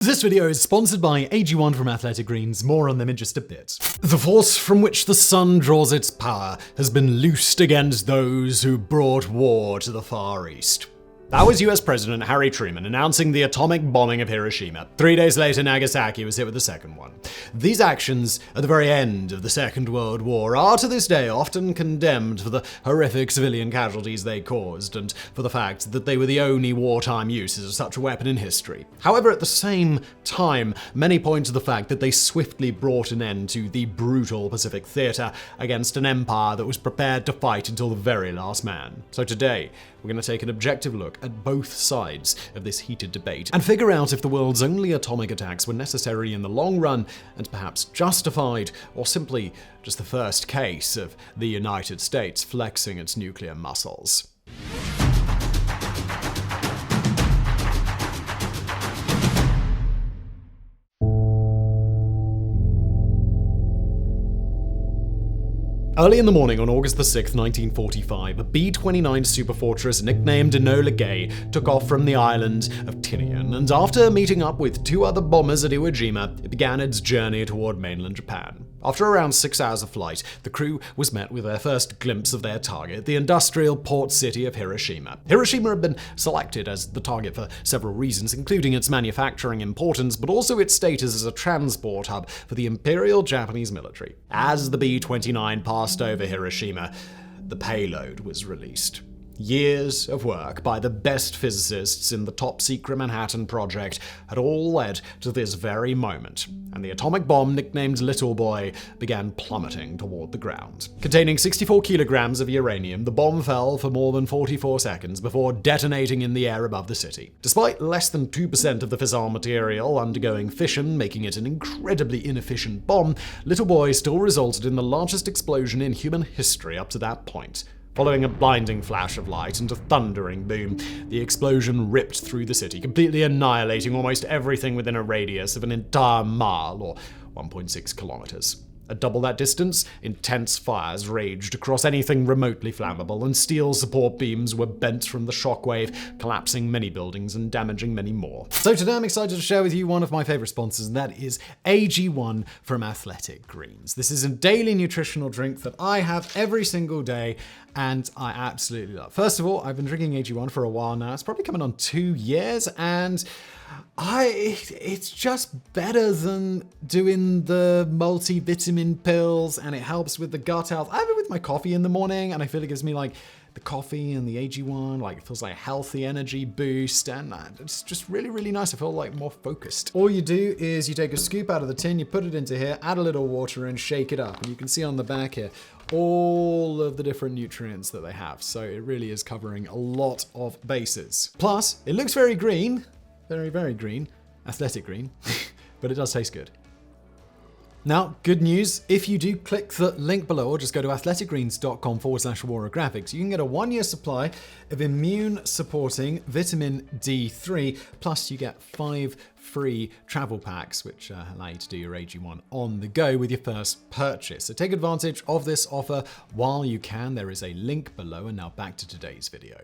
This video is sponsored by AG1 from Athletic Greens, more on them in just a bit. The force from which the sun draws its power has been loosed against those who brought war to the Far East. That was US President Harry Truman announcing the atomic bombing of Hiroshima. 3 days later, Nagasaki was hit with the second one. These actions, at the very end of the Second World War, are to this day often condemned for the horrific civilian casualties they caused, and for the fact that they were the only wartime uses of such a weapon in history. However, at the same time, many point to the fact that they swiftly brought an end to the brutal Pacific theater against an empire that was prepared to fight until the very last man. So today, we're going to take an objective look at both sides of this heated debate and figure out if the world's only atomic attacks were necessary in the long run and perhaps justified, or simply just the first case of the United States flexing its nuclear muscles. Early in the morning on August 6, 1945, a B-29 Superfortress nicknamed Enola Gay took off from the island of Tinian, and after meeting up with two other bombers at Iwo Jima, it began its journey toward mainland Japan. After around 6 hours of flight, the crew was met with their first glimpse of their target, the industrial port city of Hiroshima. Hiroshima had been selected as the target for several reasons, including its manufacturing importance, but also its status as a transport hub for the Imperial Japanese military. As the B-29 passed over Hiroshima, the payload was released. Years of work by the best physicists in the top-secret Manhattan Project had all led to this very moment, and the atomic bomb, nicknamed Little Boy, began plummeting toward the ground. Containing 64 kilograms of uranium, the bomb fell for more than 44 seconds before detonating in the air above the city. Despite less than 2% of the fissile material undergoing fission, making it an incredibly inefficient bomb, Little Boy still resulted in the largest explosion in human history up to that point. Following a blinding flash of light and a thundering boom, the explosion ripped through the city, completely annihilating almost everything within a radius of an entire mile, or 1.6 kilometers. At double that distance, intense fires raged across anything remotely flammable, and steel support beams were bent from the shockwave, collapsing many buildings and damaging many more. So today I'm excited to share with you one of my favorite sponsors, and that is AG1 from Athletic Greens. This is a daily nutritional drink that I have every single day, and I absolutely love. First of all, I've been drinking AG1 for a while now. It's probably coming on 2 years, and it's just better than doing the multivitamin pills, and it helps with the gut health. I have it with my coffee in the morning, and I feel it gives me like the coffee and the AG1, like it feels like a healthy energy boost, and it's just really, really nice. I feel like more focused. All you do is you take a scoop out of the tin, you put it into here, add a little water and shake it up. And you can see on the back here all of the different nutrients that they have. So it really is covering a lot of bases. Plus, it looks very green. Very, very green. Athletic green. But it does taste good. Now, good news, if you do click the link below or just go to athleticgreens.com/warographics, you can get a 1-year supply of immune-supporting vitamin D3, plus you get 5 free travel packs, which allow you to do your AG1 on the go with your first purchase. So take advantage of this offer while you can. There is a link below, and now back to today's video.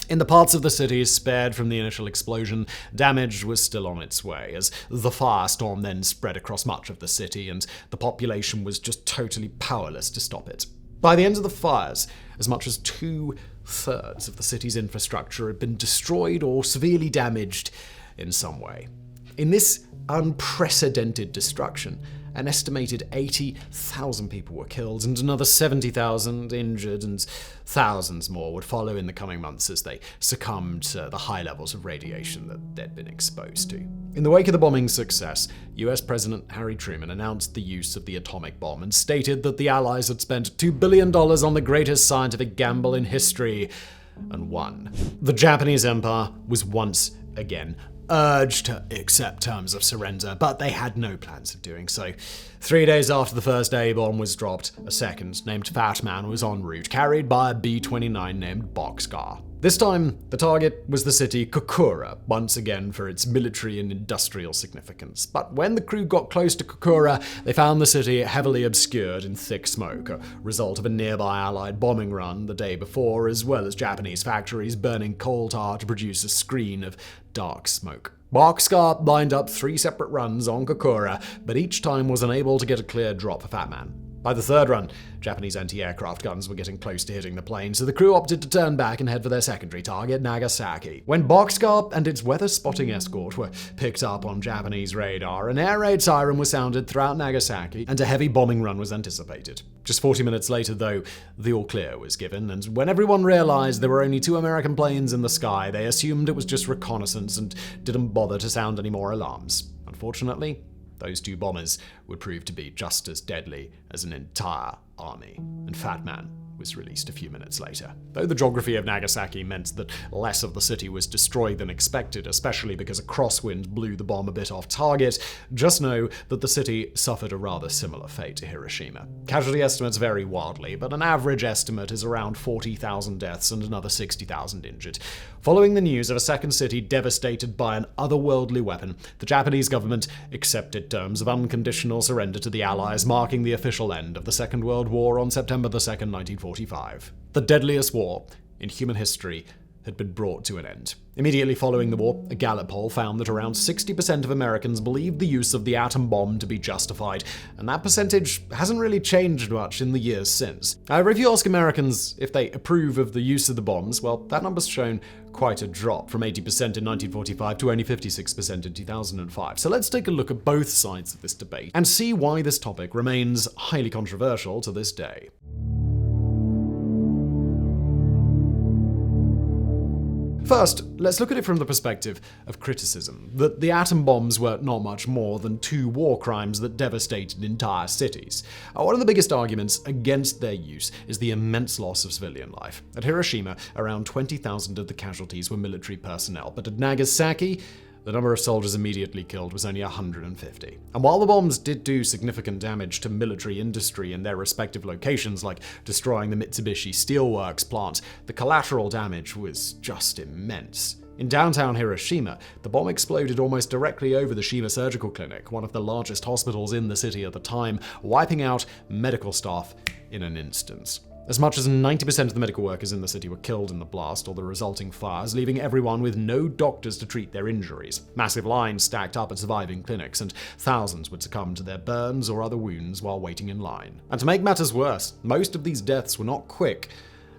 In the parts of the city spared from the initial explosion, damage was still on its way, as the firestorm then spread across much of the city, and the population was just totally powerless to stop it. By the end of the fires, as much as 2/3 of the city's infrastructure had been destroyed or severely damaged in some way. In this unprecedented destruction, an estimated 80,000 people were killed, and another 70,000 injured, and thousands more would follow in the coming months as they succumbed to the high levels of radiation that they'd been exposed to. In the wake of the bombing's success, US President Harry Truman announced the use of the atomic bomb and stated that the Allies had spent $2 billion on the greatest scientific gamble in history, and won. The Japanese Empire was once again urged to accept terms of surrender, but they had no plans of doing so. 3 days after the first A-bomb was dropped, a second, named Fat Man, was en route, carried by a B-29 named Boxcar. This time, the target was the city Kokura, once again for its military and industrial significance. But when the crew got close to Kokura, they found the city heavily obscured in thick smoke, a result of a nearby Allied bombing run the day before, as well as Japanese factories burning coal tar to produce a screen of dark smoke. Boxcar lined up 3 separate runs on Kokura, but each time was unable to get a clear drop for Fat Man. By the third run, Japanese anti-aircraft guns were getting close to hitting the plane, so the crew opted to turn back and head for their secondary target, Nagasaki. When Boxcar and its weather-spotting escort were picked up on Japanese radar, an air raid siren was sounded throughout Nagasaki, and a heavy bombing run was anticipated. Just 40 minutes later, though, the all-clear was given, and when everyone realized there were only 2 American planes in the sky, they assumed it was just reconnaissance and didn't bother to sound any more alarms. Unfortunately, those 2 bombers would prove to be just as deadly as an entire army, and Fat Man was released a few minutes later. Though the geography of Nagasaki meant that less of the city was destroyed than expected, especially because a crosswind blew the bomb a bit off target, just know that the city suffered a rather similar fate to Hiroshima. Casualty estimates vary wildly, but an average estimate is around 40,000 deaths and another 60,000 injured. Following the news of a second city devastated by an otherworldly weapon, the Japanese government accepted terms of unconditional surrender to the Allies, marking the official end of the Second World War on September 2nd, 1945. The deadliest war in human history had been brought to an end. Immediately following the war, a Gallup poll found that around 60% of Americans believed the use of the atom bomb to be justified, and that percentage hasn't really changed much in the years since. However, if you ask Americans if they approve of the use of the bombs, well, that number's shown quite a drop, from 80% in 1945 to only 56% in 2005. So let's take a look at both sides of this debate and see why this topic remains highly controversial to this day. First, let's look at it from the perspective of criticism, that the atom bombs were not much more than 2 war crimes that devastated entire cities. One of the biggest arguments against their use is the immense loss of civilian life. At Hiroshima, around 20,000 of the casualties were military personnel, but at Nagasaki, the number of soldiers immediately killed was only 150. And while the bombs did do significant damage to military industry in their respective locations, like destroying the Mitsubishi steelworks plant, the collateral damage was just immense. In downtown Hiroshima, the bomb exploded almost directly over the Shima surgical clinic, one of the largest hospitals in the city at the time, wiping out medical staff in an instant. As much as 90% of the medical workers in the city were killed in the blast or the resulting fires, leaving everyone with no doctors to treat their injuries. Massive lines stacked up at surviving clinics, and thousands would succumb to their burns or other wounds while waiting in line. And to make matters worse, most of these deaths were not quick,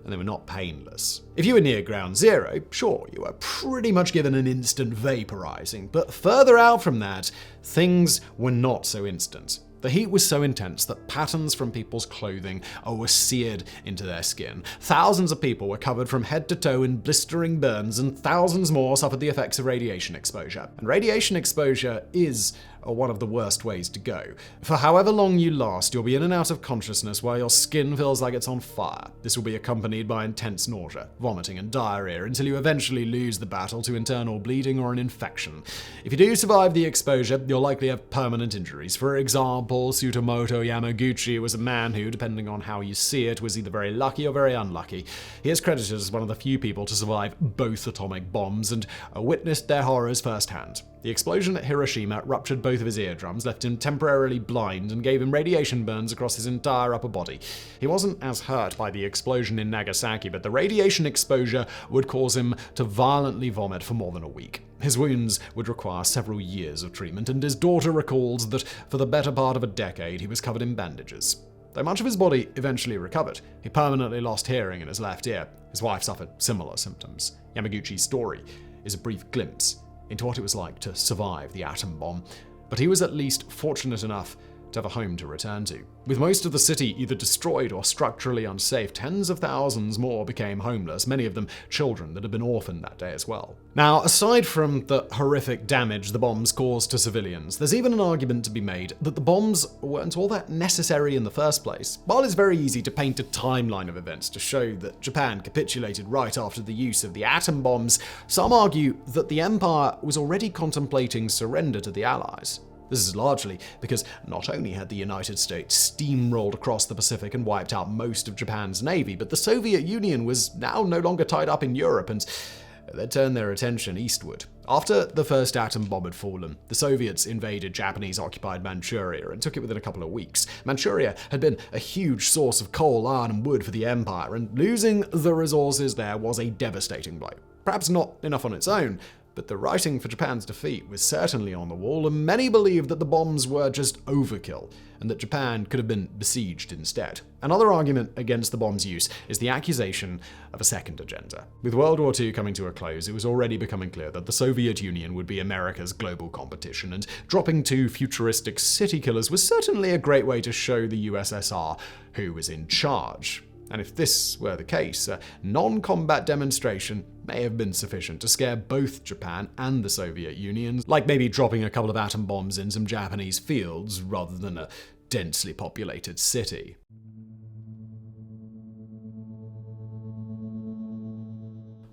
and they were not painless. If you were near ground zero, sure, you were pretty much given an instant vaporizing, but further out from that, things were not so instant. The heat was so intense that patterns from people's clothing were seared into their skin. Thousands of people were covered from head to toe in blistering burns, and thousands more suffered the effects of radiation exposure. And radiation exposure is one of the worst ways to go. For however long you last, you'll be in and out of consciousness while your skin feels like it's on fire. This will be accompanied by intense nausea, vomiting, and diarrhea until you eventually lose the battle to internal bleeding or an infection. If you do survive the exposure, you'll likely have permanent injuries. For example, Tsutomoto Yamaguchi was a man who, depending on how you see it, was either very lucky or very unlucky. He is credited as one of the few people to survive both atomic bombs and witnessed their horrors firsthand. The explosion at Hiroshima ruptured both of his eardrums, left him temporarily blind, and gave him radiation burns across his entire upper body. He wasn't as hurt by the explosion in Nagasaki, but the radiation exposure would cause him to violently vomit for more than a week. His wounds would require several years of treatment, and his daughter recalls that for the better part of a decade he was covered in bandages. Though much of his body eventually recovered, he permanently lost hearing in his left ear. His wife suffered similar symptoms. Yamaguchi's story is a brief glimpse into what it was like to survive the atom bomb, but he was at least fortunate enough to have a home to return to. With most of the city either destroyed or structurally unsafe, tens of thousands more became homeless, many of them children that had been orphaned that day as well. Now, aside from the horrific damage the bombs caused to civilians, there's even an argument to be made that the bombs weren't all that necessary in the first place. While it's very easy to paint a timeline of events to show that Japan capitulated right after the use of the atom bombs, some argue that the empire was already contemplating surrender to the Allies. This is largely because not only had the United States steamrolled across the Pacific and wiped out most of Japan's navy, but the Soviet Union was now no longer tied up in Europe, and they turned their attention eastward. After the first atom bomb had fallen, the Soviets invaded Japanese-occupied Manchuria and took it within a couple of weeks. Manchuria had been a huge source of coal, iron, and wood for the empire, and losing the resources there was a devastating blow. Perhaps not enough on its own, but the writing for Japan's defeat was certainly on the wall, and many believed that the bombs were just overkill, and that Japan could have been besieged instead. Another argument against the bomb's use is the accusation of a second agenda. With World War II coming to a close, it was already becoming clear that the Soviet Union would be America's global competition, and dropping two futuristic city killers was certainly a great way to show the USSR who was in charge. And if this were the case, a non-combat demonstration may have been sufficient to scare both Japan and the Soviet Union, like maybe dropping a couple of atom bombs in some Japanese fields rather than a densely populated city.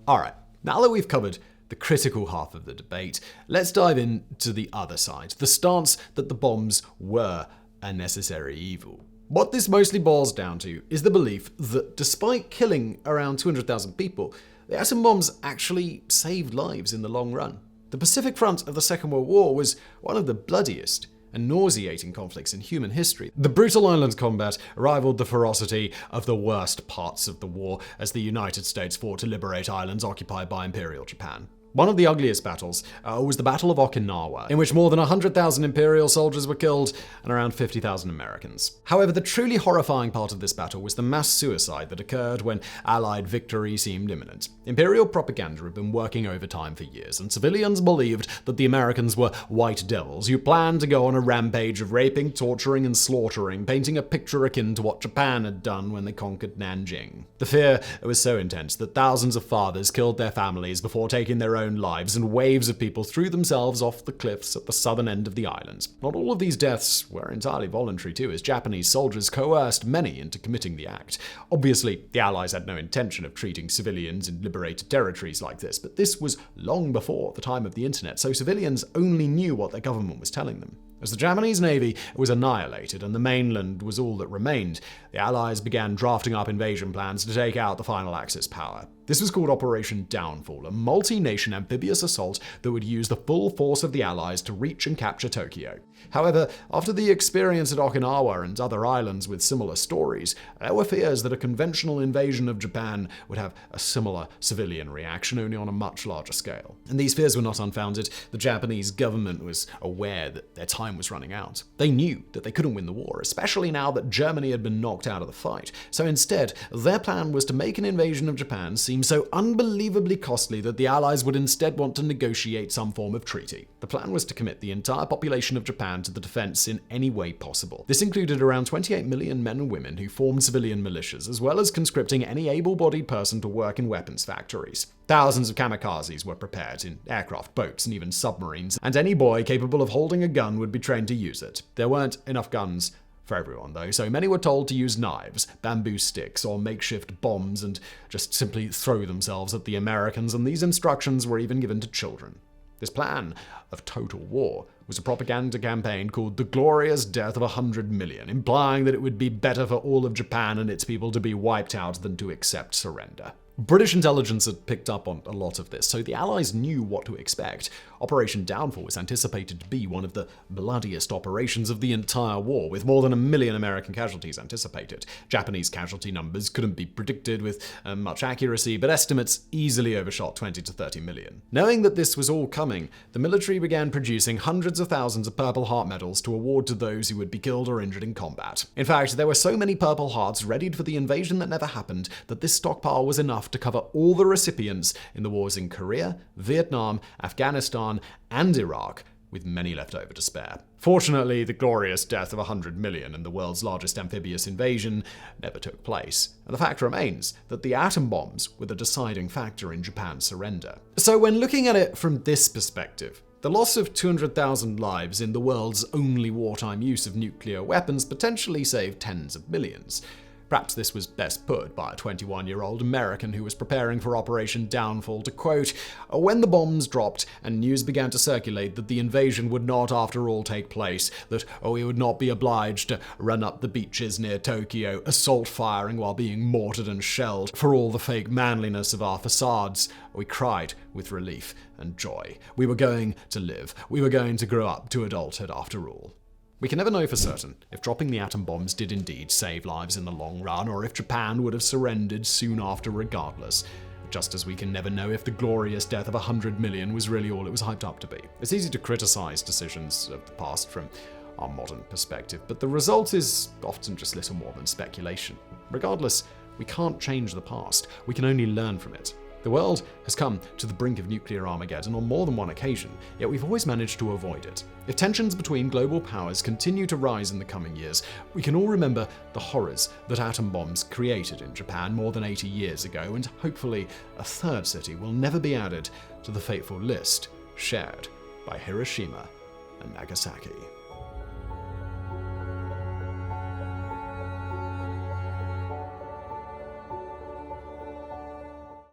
Alright, now that we've covered the critical half of the debate, let's dive into the other side, the stance that the bombs were a necessary evil. What this mostly boils down to is the belief that despite killing around 200,000 people, the atom bombs actually saved lives in the long run. The Pacific Front of the Second World War was one of the bloodiest and nauseating conflicts in human history. The brutal island combat rivaled the ferocity of the worst parts of the war as the United States fought to liberate islands occupied by Imperial Japan. One of the ugliest battles was the Battle of Okinawa, in which more than 100,000 Imperial soldiers were killed and around 50,000 Americans. However, the truly horrifying part of this battle was the mass suicide that occurred when Allied victory seemed imminent. Imperial propaganda had been working overtime for years, and civilians believed that the Americans were white devils who planned to go on a rampage of raping, torturing, and slaughtering, painting a picture akin to what Japan had done when they conquered Nanjing. The fear was so intense that thousands of fathers killed their families before taking their own lives, and waves of people threw themselves off the cliffs at the southern end of the island. Not all of these deaths were entirely voluntary too, as Japanese soldiers coerced many into committing the act. Obviously, the Allies had no intention of treating civilians in liberated territories like this, but this was long before the time of the internet, so civilians only knew what their government was telling them. As the Japanese navy was annihilated and the mainland was all that remained, the Allies began drafting up invasion plans to take out the final Axis power. This was called Operation Downfall, a multi-nation amphibious assault that would use the full force of the Allies to reach and capture Tokyo. However, after the experience at Okinawa and other islands with similar stories, there were fears that a conventional invasion of Japan would have a similar civilian reaction, only on a much larger scale. And these fears were not unfounded. The Japanese government was aware that their time was running out. They knew that they couldn't win the war, especially now that Germany had been knocked out of the fight. So instead, their plan was to make an invasion of Japan seem so unbelievably costly that the Allies would instead want to negotiate some form of treaty. The plan was to commit the entire population of Japan to the defense in any way possible. This included around 28 million men and women who formed civilian militias, as well as conscripting any able-bodied person to work in weapons factories. Thousands of kamikazes were prepared in aircraft, boats, and even submarines, and any boy capable of holding a gun would be trained to use it. There weren't enough guns for everyone, though, so many were told to use knives, bamboo sticks, or makeshift bombs and just simply throw themselves at the Americans, and these instructions were even given to children. This plan of total war was a propaganda campaign called The Glorious Death of 100 Million, implying that it would be better for all of Japan and its people to be wiped out than to accept surrender. British intelligence had picked up on a lot of this, so the Allies knew what to expect. Operation Downfall was anticipated to be one of the bloodiest operations of the entire war, with more than 1 million American casualties anticipated. Japanese casualty numbers couldn't be predicted with much accuracy, but estimates easily overshot 20 to 30 million. Knowing that this was all coming, the military began producing hundreds of thousands of Purple Heart medals to award to those who would be killed or injured in combat. In fact, there were so many Purple Hearts readied for the invasion that never happened that this stockpile was enough to cover all the recipients in the wars in Korea, Vietnam, Afghanistan, and Iraq, with many left over to spare. Fortunately, the glorious death of 100 million and the world's largest amphibious invasion never took place, and the fact remains that the atom bombs were the deciding factor in Japan's surrender. So when looking at it from this perspective, the loss of 200,000 lives in the world's only wartime use of nuclear weapons potentially saved tens of millions. Perhaps this was best put by a 21-year-old American who was preparing for Operation Downfall to quote, "When the bombs dropped and news began to circulate that the invasion would not after all take place, that we would not be obliged to run up the beaches near Tokyo, assault firing while being mortared and shelled, for all the fake manliness of our facades, we cried with relief and joy. We were going to live. We were going to grow up to adulthood after all." We can never know for certain if dropping the atom bombs did indeed save lives in the long run, or if Japan would have surrendered soon after regardless. Just as we can never know if the glorious death of 100 million was really all it was hyped up to be. It's easy to criticize decisions of the past from our modern perspective, but the result is often just little more than speculation. Regardless, we can't change the past. We can only learn from it. The world has come to the brink of nuclear Armageddon on more than one occasion, yet we've always managed to avoid it. If tensions between global powers continue to rise in the coming years, we can all remember the horrors that atom bombs created in Japan more than 80 years ago, and hopefully a third city will never be added to the fateful list shared by Hiroshima and Nagasaki.